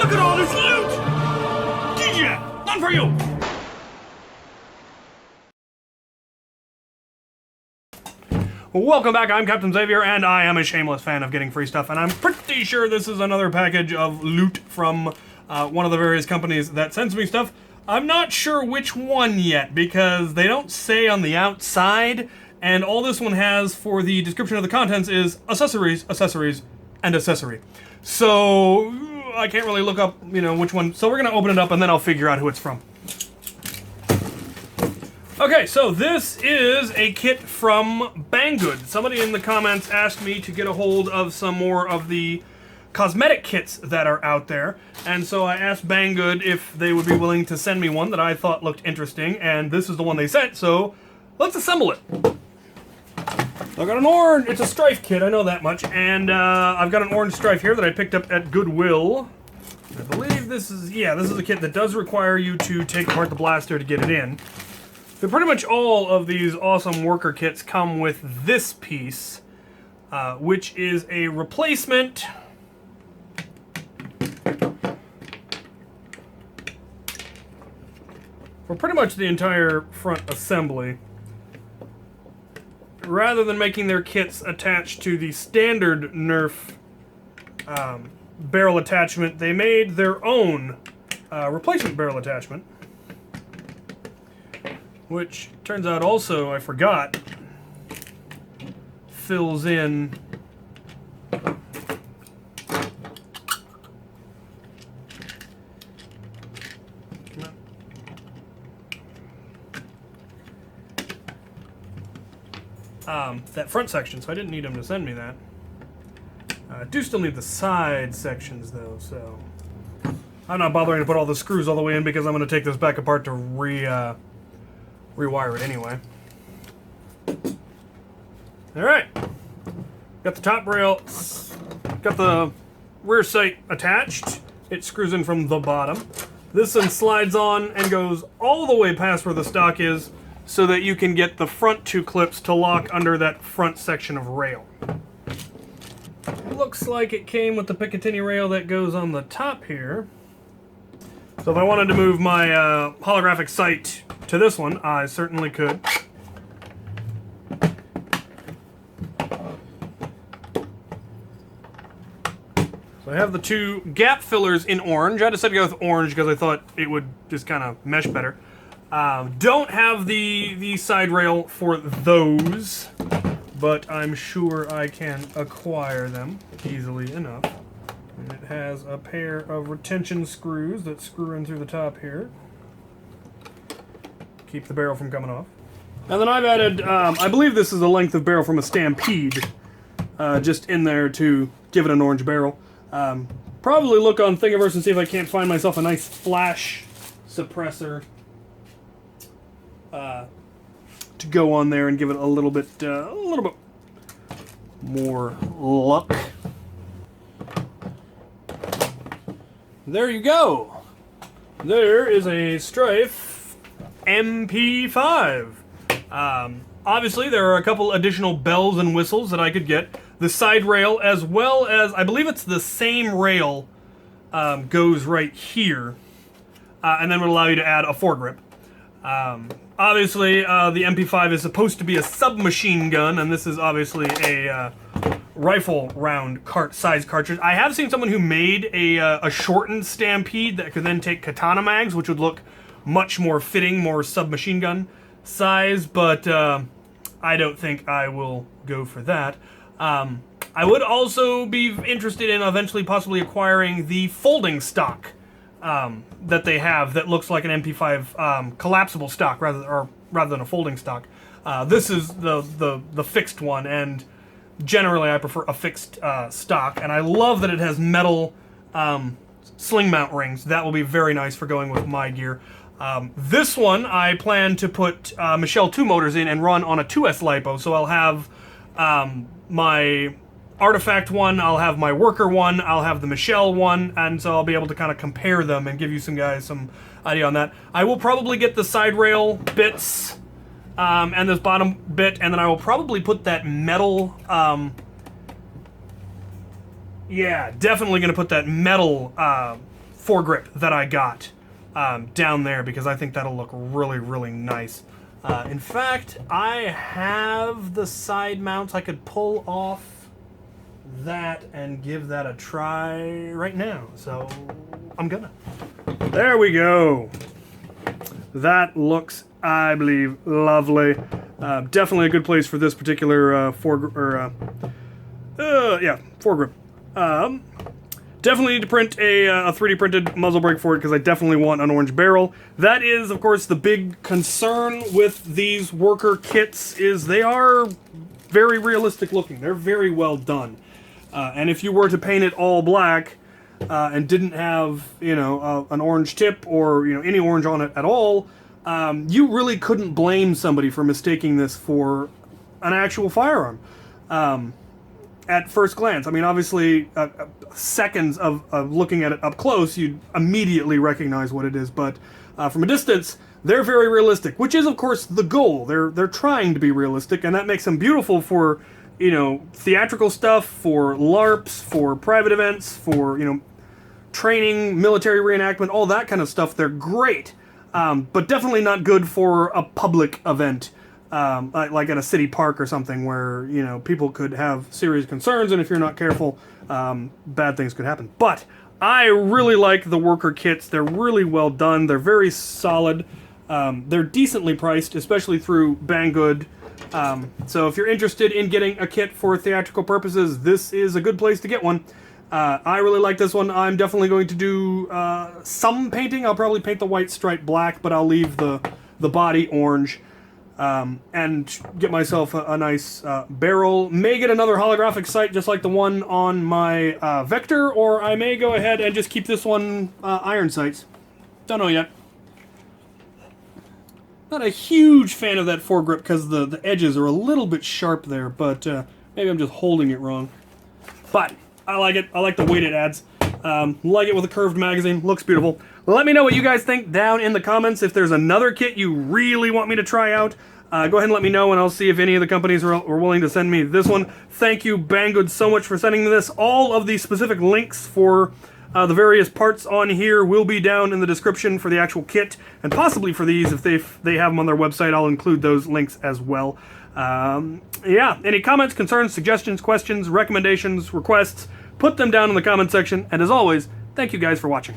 Look at all this loot! DJ, none for you! Welcome back, I'm Captain Xavier, and I am a shameless fan of getting free stuff, and I'm pretty sure this is another package of loot from one of the various companies that sends me stuff. I'm not sure which one yet, because they don't say on the outside, and all this one has for the description of the contents is accessories, accessories, and accessory. So, I can't really look up, which one. So we're going to open it up, and then I'll figure out who it's from. Okay, so this is a kit from Banggood. Somebody in the comments asked me to get a hold of some more of the cosmetic kits that are out there, and so I asked Banggood if they would be willing to send me one that I thought looked interesting, and this is the one they sent, so let's assemble it. I got an orange, it's a strife kit, I know that much, and I've got an orange strife here that I picked up at Goodwill. I believe this is a kit that does require you to take apart the blaster to get it in. So pretty much all of these awesome worker kits come with this piece, which is a replacement for pretty much the entire front assembly. Rather than making their kits attached to the standard Nerf barrel attachment, they made their own replacement barrel attachment. Which, turns out also, I forgot, fills in that front section, so I didn't need them to send me that. I do still need the side sections, though, so I'm not bothering to put all the screws all the way in because I'm going to take this back apart to rewire it anyway. Alright. Got the top rail, got the rear sight attached. It screws in from the bottom. This one slides on and goes all the way past where the stock is so that you can get the front two clips to lock under that front section of rail. Looks like it came with the Picatinny rail that goes on the top here. So if I wanted to move my holographic sight to this one, I certainly could. So I have the two gap fillers in orange. I decided to go with orange because I thought it would just kind of mesh better. Don't have the side rail for those, but I'm sure I can acquire them easily enough. And it has a pair of retention screws that screw in through the top here. Keep the barrel from coming off. And then I've added, I believe this is the length of barrel from a Stampede, just in there to give it an orange barrel. Probably look on Thingiverse and see if I can't find myself a nice flash suppressor to go on there and give it a little bit more luck. There you go. There is a Strife MP5. Obviously, there are a couple additional bells and whistles that I could get. The side rail, as well as, I believe it's the same rail, goes right here, and then would allow you to add a foregrip. Obviously, the MP5 is supposed to be a submachine gun, and this is obviously a rifle round size cartridge. I have seen someone who made a shortened Stampede that could then take katana mags, which would look much more fitting, more submachine gun size, but I don't think I will go for that. I would also be interested in eventually possibly acquiring the folding stock that they have that looks like an MP5 collapsible stock rather than a folding stock. This is the fixed one, and generally I prefer a fixed stock, and I love that it has metal sling mount rings. That will be very nice for going with my gear. This one I plan to put Michelle 2 motors in and run on a 2S LiPo, so I'll have my Artifact one, I'll have my Worker one, I'll have the Michelle one, and so I'll be able to kind of compare them and give you some guys some idea on that. I will probably get the side rail bits and this bottom bit, and then I will probably put that metal, yeah, definitely going to put that metal foregrip that I got down there, because I think that'll look really, really nice. In fact, I have the side mounts. I could pull off that and give that a try right now. So I'm gonna. There we go. That looks, I believe, lovely. Definitely a good place for this particular foregrip. Definitely need to print a 3D printed muzzle brake for it, because I definitely want an orange barrel. That is, of course, the big concern with these worker kits, is they are very realistic looking. They're very well done. And if you were to paint it all black and didn't have, an orange tip or, any orange on it at all, you really couldn't blame somebody for mistaking this for an actual firearm. At first glance. I mean, obviously, seconds of looking at it up close, you'd immediately recognize what it is, but from a distance, they're very realistic, which is, of course, the goal. They're trying to be realistic, and that makes them beautiful for, theatrical stuff, for LARPs, for private events, for, training, military reenactment, all that kind of stuff. They're great, but definitely not good for a public event. Like at a city park or something, where people could have serious concerns, and if you're not careful, bad things could happen. But I really like the worker kits. They're really well done. They're very solid. They're decently priced, especially through Banggood. So if you're interested in getting a kit for theatrical purposes, this is a good place to get one. I really like this one. I'm definitely going to do some painting. I'll probably paint the white stripe black, but I'll leave the body orange. And get myself a nice barrel. May get another holographic sight just like the one on my Vector, or I may go ahead and just keep this one iron sights. Don't know yet. Not a huge fan of that foregrip because the edges are a little bit sharp there, but maybe I'm just holding it wrong. But I like it. I like the weight it adds. Like it with a curved magazine. Looks beautiful. Let me know what you guys think down in the comments. If there's another kit you really want me to try out, go ahead and let me know, and I'll see if any of the companies are willing to send me this one. Thank you, Banggood, so much for sending me this. All of the specific links for the various parts on here will be down in the description for the actual kit, and possibly for these, if they have them on their website, I'll include those links as well. Yeah, any comments, concerns, suggestions, questions, recommendations, requests, put them down in the comment section, and as always, thank you guys for watching.